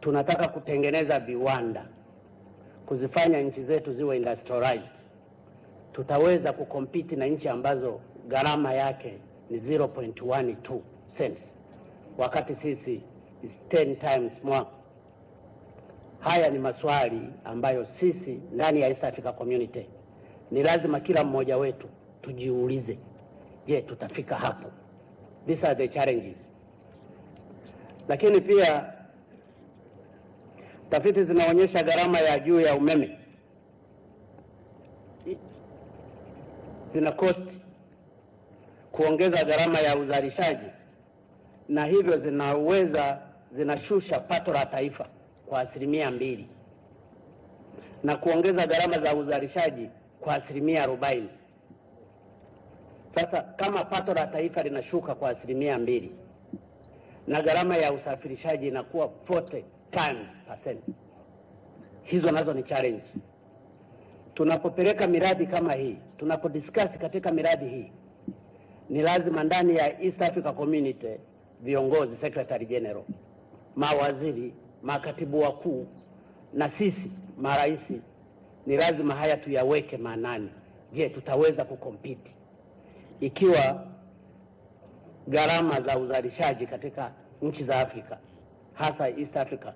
tunataka kutengeneza viwanda, kuzifanya nchi zetu ziwe industrialized, tutaweza kukompiti na nchi ambazo gharama yake ni 0.12 cents, wakati sisi is 10 times more. Haya ni maswali ambayo sisi ndani ya East Africa Community ni lazima kila mmoja wetu tujiulize, je, tutafika hapo? These are the challenges. Lakini pia tafiti zinaonyesha gharama ya juu ya umeme zina cost kuongeza gharama ya uzalishaji, na hivyo zinashusha pato la taifa kwa 2% na kuongeza gharama za uzalishaji kwa 40%. Sasa kama pato la taifa linashuka kwa 2% na gharama ya usafirishaji inakuwa 40 times %, hizo nazo ni challenge. Tunapopeleka miradi kama hii, tunapodiscuss katika miradi hii, ni lazima ndani ya East Africa Community viongozi, Secretary General, mawaziri, makatibu wakuu na sisi marais, ni lazima haya tuyaweke maanani. Je, tutaweza kukompiti ikiwa gharama za uzalishaji katika nchi za Afrika, hasa East Africa,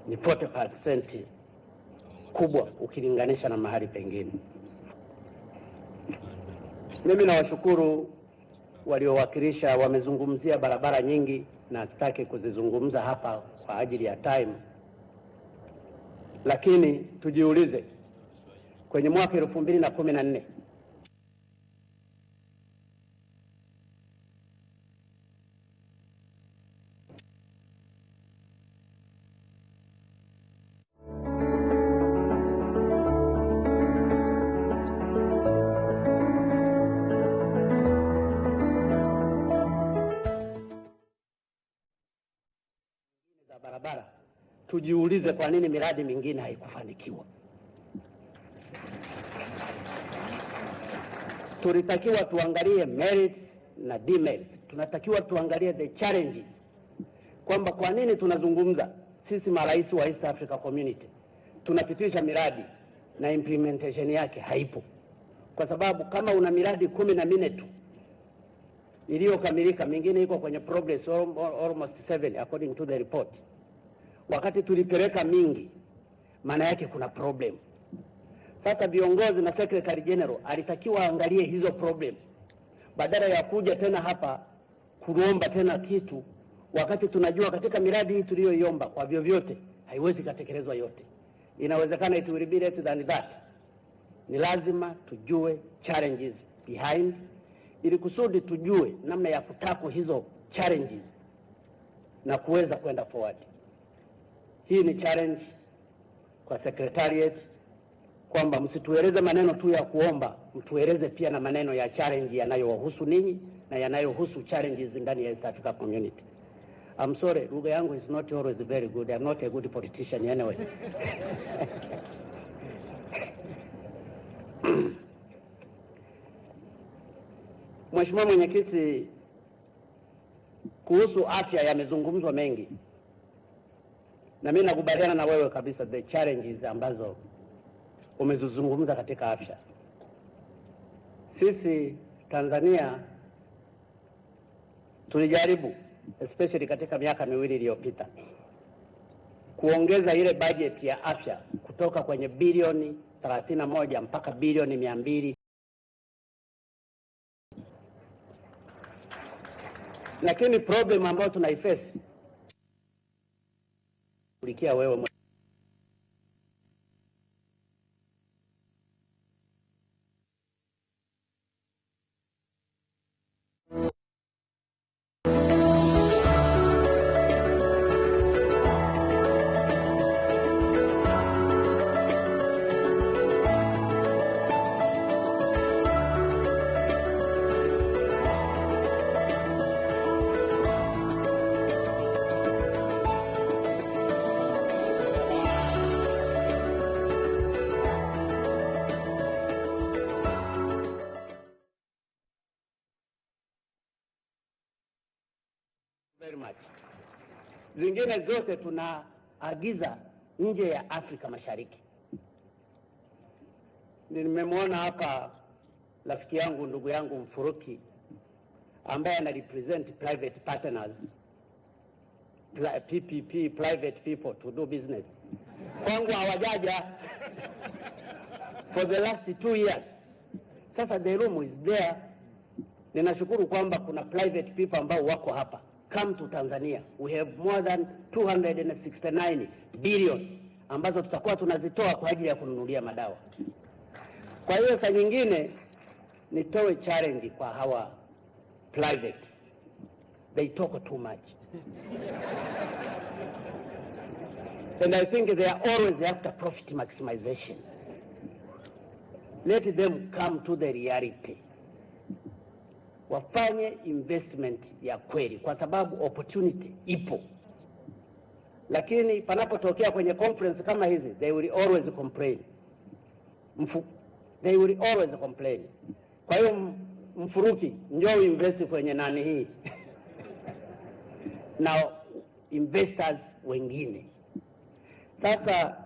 ni 40% kubwa ukilinganisha na mahali pengine? Mimi nawashukuru waliowakilisha, wamezungumzia barabara nyingi na sitaki kuzizungumza hapa kwa ajili ya time, lakini tujiulize, kwenye mwaka 2014 barabara, tujiulize kwa nini miradi mingine haikufanikiwa. Tulitakiwa tuangalie merits na demerits. Tunatakiwa tuangalie the challenges, kwamba kwa nini tunazungumza sisi marais wa East Africa Community tunapitisha miradi na implementation yake haipo. Kwa sababu kama una miradi 14 tu iliyokamilika, mingine iko kwenye progress almost 7 according to the report, wakati tulipeleka mingi, maana yake kuna problem. Sasa viongozi na Secretary General alitakiwa angalie hizo problem, badala ya kuja tena hapa kuomba tena kitu, wakati tunajua katika miradi hii tuliyoiomba kwa vyovyote haiwezi kutekelezwa yote. Inawezekana it will be less than that. Ni lazima tujue challenges behind, ili kusudi tujue namna ya kutackle hizo challenges na kuweza kwenda forward. Hii ni challenge kwa Secretariat, kwamba msitueleze maneno tu ya kuomba, mtueleze pia na maneno ya challenge yanayowahusu ninyi na yanayohusu challenges ndani ya East Africa Community. I'm sorry, lugha yangu is not always very good. I'm not a good politician anyway. Mheshimiwa Mwenyekiti, kuhusu afya yamezungumzwa mengi, na mimi nakubaliana na wewe kabisa the challenges ambazo umezungumza katika afya. Sisi Tanzania tulijaribu especially katika miaka miwili iliyopita kuongeza ile budget ya afya kutoka kwenye bilioni 31 mpaka bilioni 200. Lakini problem ambayo tunaiface kulikia wewe very much. zingine zote tunaagiza nje ya Afrika Mashariki. Nimemwona hapa rafiki yangu, ndugu yangu Mfuruki, ambaye ana represent private partners, PPP, private people to do business. Kwangu hawajaja for the last 2 years. Sasa the room is there. Ninashukuru kwamba kuna private people ambao wako hapa. Come to Tanzania. We have more than 269 billion ambazo tutakuwa tunazitoa kwa ajili ya kununulia madawa. Kwa hiyo saa nyingine nitoe challenge kwa hawa private. They talk too much. And I think they are always after profit maximization. Let them come to the reality. Wafanye investment ya kweli, kwa sababu opportunity ipo. Lakini panapotokea kwenye conference kama hizi, they will always complain. They will always complain. Kwa hiyo Mfuruki, njoo invest kwenye nani hii na investors wengine. Sasa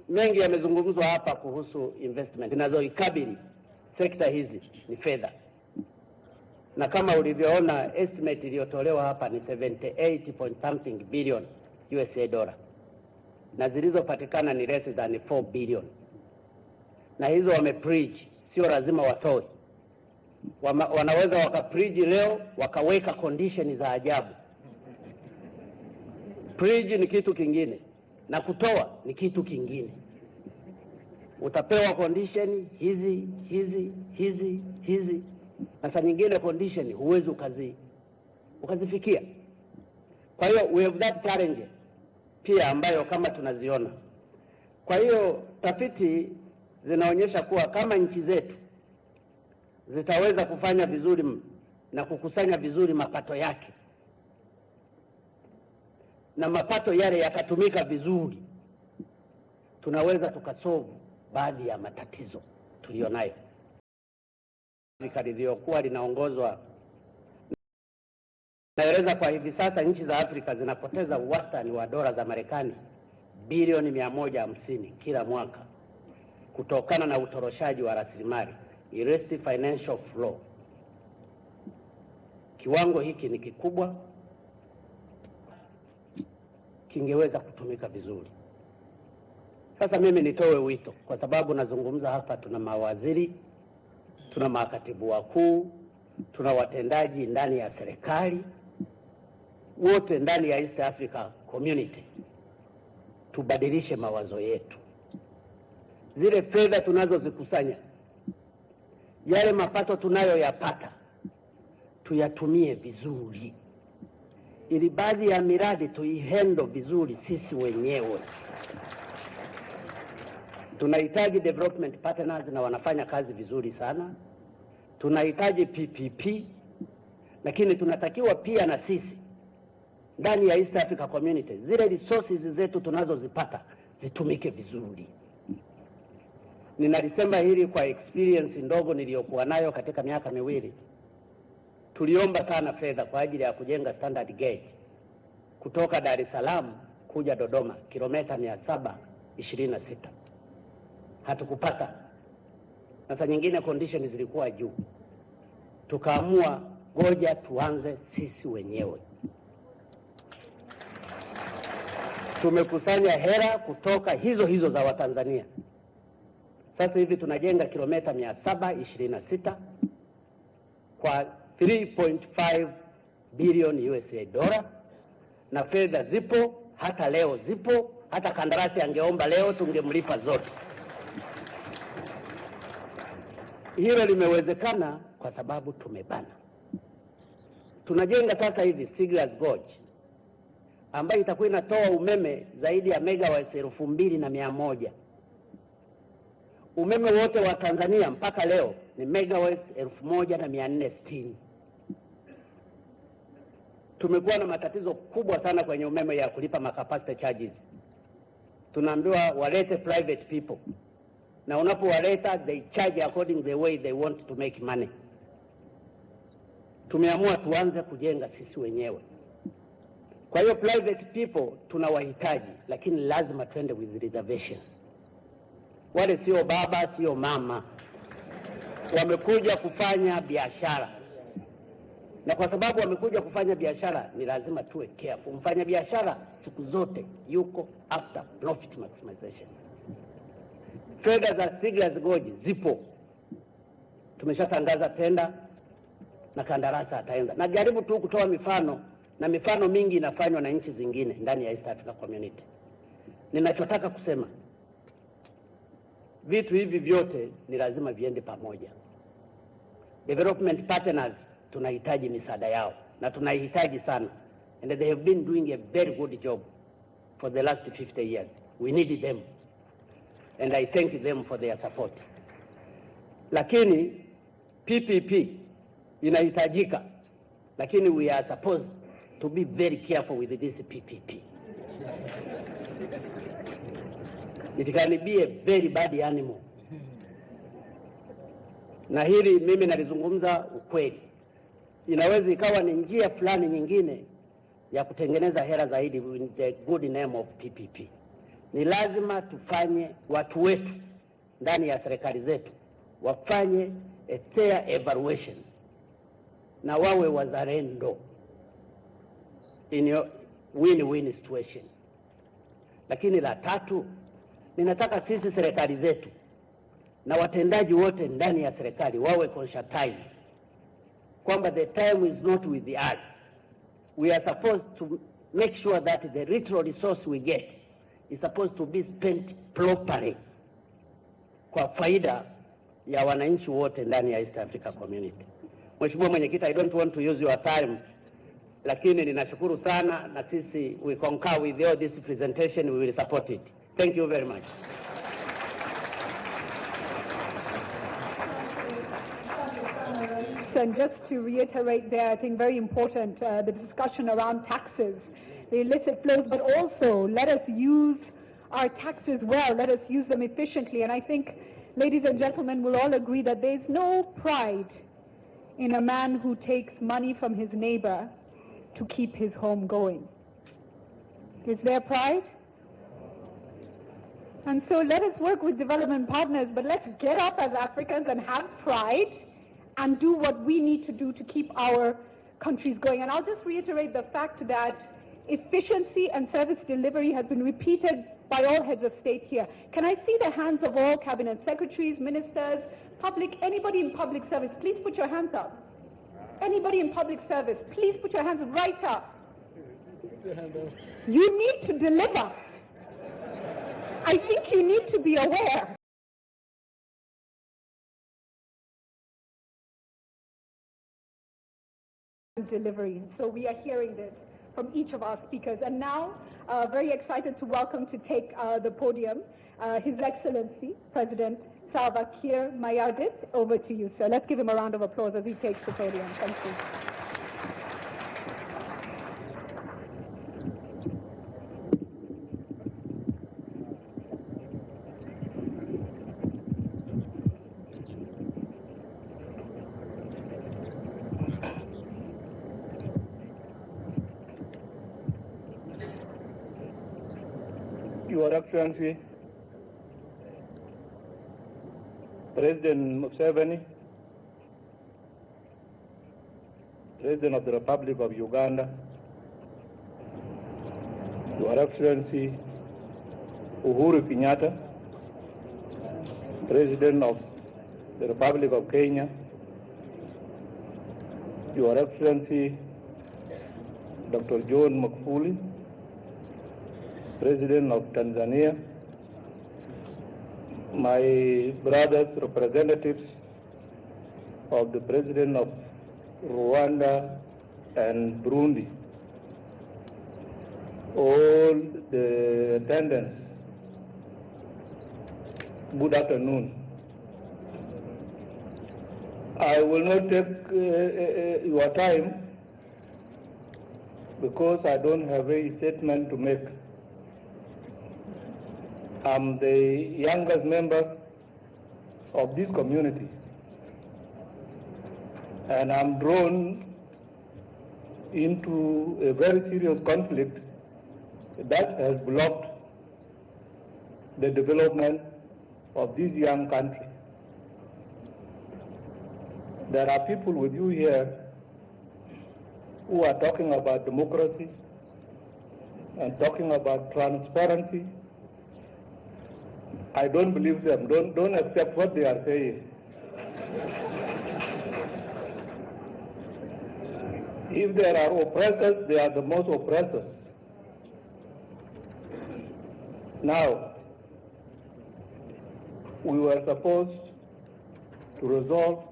mengi yamezungumzwa hapa kuhusu investment. Zinazoikabili sekta hizi ni fedha. Na kama ulivyoona estimate iliyotolewa hapa ni 78 point something billion USA dollar. Na zilizopatikana ni less than 4 billion. Na hizo wamepreach, sio lazima watoe. Wanaweza wakapreach leo wakaweka condition za ajabu. Preach ni kitu kingine na kutoa ni kitu kingine. Utapewa condition hizi na saa nyingine condition huwezi ukazifikia. Kwa hiyo we have that challenge pia ambayo kama tunaziona. Kwa hiyo tafiti zinaonyesha kuwa kama nchi zetu zitaweza kufanya vizuri na kukusanya vizuri mapato yake, na mapato yale yakatumika vizuri, tunaweza tukasolve baadhi ya matatizo tulionayo. Lililokuwa linaongozwa, naeleza kwa hivi sasa nchi za Afrika zinapoteza wastani wa dola za Marekani bilioni 150 kila mwaka kutokana na utoroshaji wa rasilimali, illicit financial flow. Kiwango hiki ni kikubwa, kingeweza kutumika vizuri. Sasa mimi nitoe wito, kwa sababu nazungumza hapa, tuna mawaziri, tuna makatibu wakuu, tuna watendaji ndani ya serikali, wote ndani ya East Africa Community. Tubadilishe mawazo yetu. Zile fedha tunazozikusanya, yale mapato tunayoyapata, tuyatumie vizuri, ili baadhi ya miradi tuihandle vizuri sisi wenyewe. Tunahitaji development partners na wanafanya kazi vizuri sana. Tunahitaji PPP, lakini tunatakiwa pia na sisi ndani ya East Africa Community zile resources zetu tunazozipata zitumike vizuri. Ninalisema hili kwa experience ndogo niliyokuwa nayo katika miaka miwili. Tuliomba sana fedha kwa ajili ya kujenga standard gauge kutoka Dar es Salaam kuja Dodoma, kilomita 726. Hatukupata. Na saa nyingine condition zilikuwa juu. Tukaamua ngoja tuanze sisi wenyewe. Tumekusanya hela kutoka hizo za Watanzania. Sasa hivi tunajenga kilomita 726 kwa 3.5 billion USA dollar, na fedha zipo, hata leo zipo, hata kandarasi angeomba leo tungemlipa zote. Hilo limewezekana kwa sababu tumebana. Tunajenga sasa hivi Stigler's Gorge ambayo itakuwa inatoa umeme zaidi ya megawatts 2100. Umeme wote wa Tanzania mpaka leo ni megawatts 1460. Tumekuwa na matatizo kubwa sana kwenye umeme ya kulipa macapacity charges. Tunaambiwa walete private people, na unapowaleta they charge according the way they want to make money. Tumeamua tuanze kujenga sisi wenyewe. Kwa hiyo private people tunawahitaji, lakini lazima twende with reservations. Wale sio baba, sio mama, wamekuja kufanya biashara, na kwa sababu wamekuja kufanya biashara ni lazima tuwe careful. Mfanya biashara siku zote yuko after profit maximization. Fedha za Stiegler's Gorge zipo, tumeshatangaza tenda na kandarasi ataenda. Najaribu tu kutoa mifano, na mifano mingi inafanywa na nchi zingine ndani ya East Africa Community. Ninachotaka kusema, vitu hivi vyote ni lazima viende pamoja. Development partners tunahitaji misaada yao, na tunahitaji sana, and they have been doing a very good job for the last 50 years. We need them, and I thank them for their support. Lakini PPP inahitajika, lakini we are supposed to be very careful with this PPP. It can be a very bad animal. Na hili mimi nalizungumza ukweli. Inaweza ikawa ni njia fulani nyingine ya kutengeneza hela zaidi with the good name of PPP. Ni lazima tufanye, watu wetu ndani ya serikali zetu wafanye a fair evaluation na wawe wazalendo in a win-win situation. Lakini la tatu, ninataka sisi serikali zetu na watendaji wote ndani ya serikali wawe conscientized kwamba the time is not with us. We are supposed to make sure that the little resource we get is supposed to be spent properly kwa faida ya wananchi wote ndani ya East Africa Community. Mheshimiwa Mwenyekiti, I don't want to use your time, lakini ninashukuru sana, na sisi we concur with all this presentation, we will support it. Thank you very much. And just to reiterate there, I think very important, the discussion around taxes, the illicit flows, but also let us use our taxes well, let us use them efficiently. And I think, ladies and gentlemen, we'll all agree that there is no pride in a man who takes money from his neighbor to keep his home going. Is there pride? And so let us work with development partners, but let's get up as Africans and have pride and do what we need to do to keep our countries going. And I'll just reiterate the fact that efficiency and service delivery has been repeated by all heads of state here. Can I see the hands of all cabinet secretaries, ministers, anybody in public service? Please put your hands up. Anybody in public service, please put your hands right up. You need to deliver. I think you need to be aware. Delivery. So we are hearing this from each of our speakers. And now, very excited to welcome to take the podium, His Excellency, President Salva Kiir Mayardit. Over to you, sir. Let's give him a round of applause as he takes the podium. Thank you. Your Excellency, President Museveni, President of the Republic of Uganda, Your Excellency Uhuru Kenyatta, President of the Republic of Kenya, Your Excellency Dr. John Magufuli, President of Tanzania, my brothers, representatives of the President of Rwanda and Burundi, all the attendants, good afternoon. I will not take your time because I don't have a statement to make. I'm the youngest member of this community, and I'm drawn into a very serious conflict that has blocked the development of this young country. There are people with you here who are talking about democracy and talking about transparency. I don't believe them. Don't accept what they are saying. If there are oppressors, they are the most oppressors. Now, we were supposed to resolve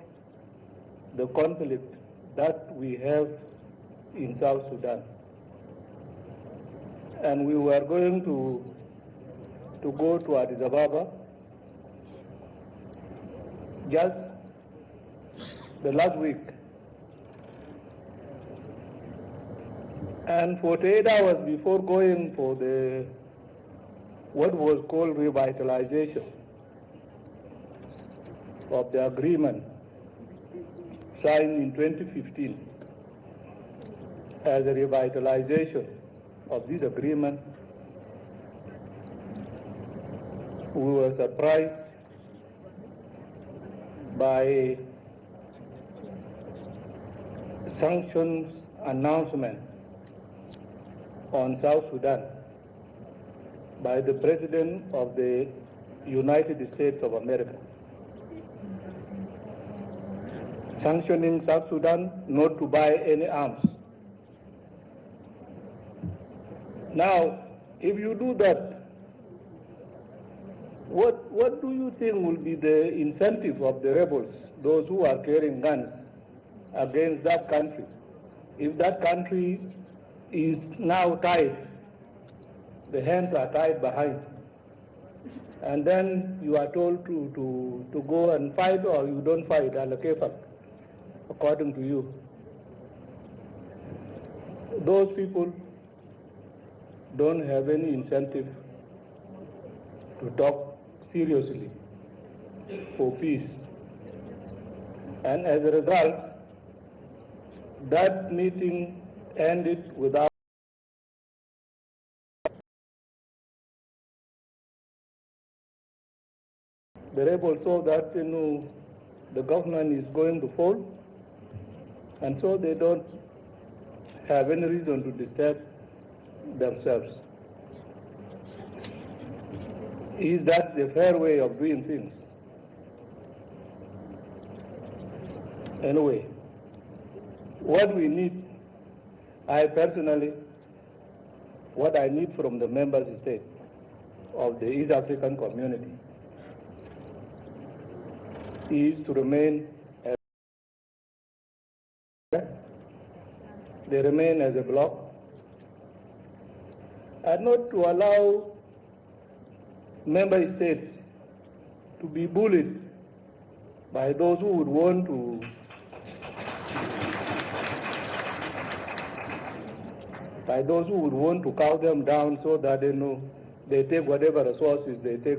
the conflict that we have in South Sudan. And we were going to go to Addis Ababa just the last week. And 48 hours before going for what was called revitalization of the agreement signed in 2015, as a revitalization of this agreement, we were surprised by sanctions announcement on South Sudan by the President of the United States of America, sanctioning South Sudan not to buy any arms. Now, if you do that, what do you think will be the incentive of the rebels, those who are carrying guns against that country? If that country is now tied, the hands are tied behind, and then you are told to go and fight, or you don't fight, according to you. Those people don't have any incentive to talk seriously for peace. And as a result, that meeting ended without the rebels saw that the government is going to fall, and so they don't have any reason to disturb themselves. Is that the fair way of doing things? Anyway, what we need, I personally, what I need from the member state of the East African community is to remain as they remain as a bloc, and not to allow member states to be bullied by those who would want to cow them down, so that they take whatever resources they take